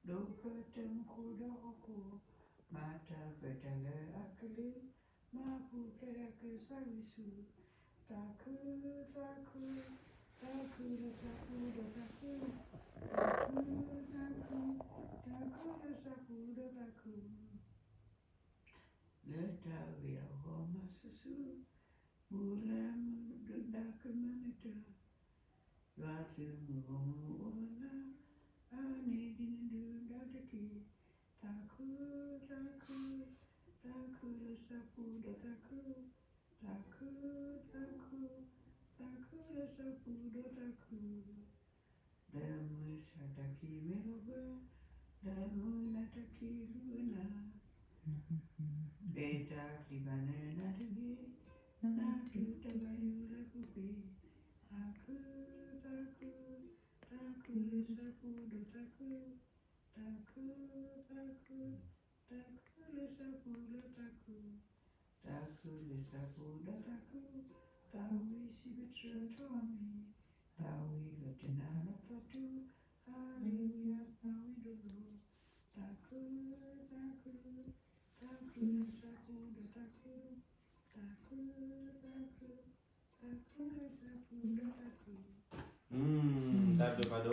Duka tengkuda aku mata petala akali mapu peraka sawisu taku taku taku taku taku taku taku letawi ahoma susu bulan mendadak manita Watu muona ane dindu dadaki taku taku taku sapu taku taku taku taku sapu taku damu sataki meroba damu nataki luna beta klibane nadagi natu talayu lakupi aku taku taku sapu taku taku taku taku sapu taku taku sapu taku tawi si betra tomi tawi latinana tatu haleluya tawi dulu taku taku taku sapu taku taku taku taku sapu taku Tato kado.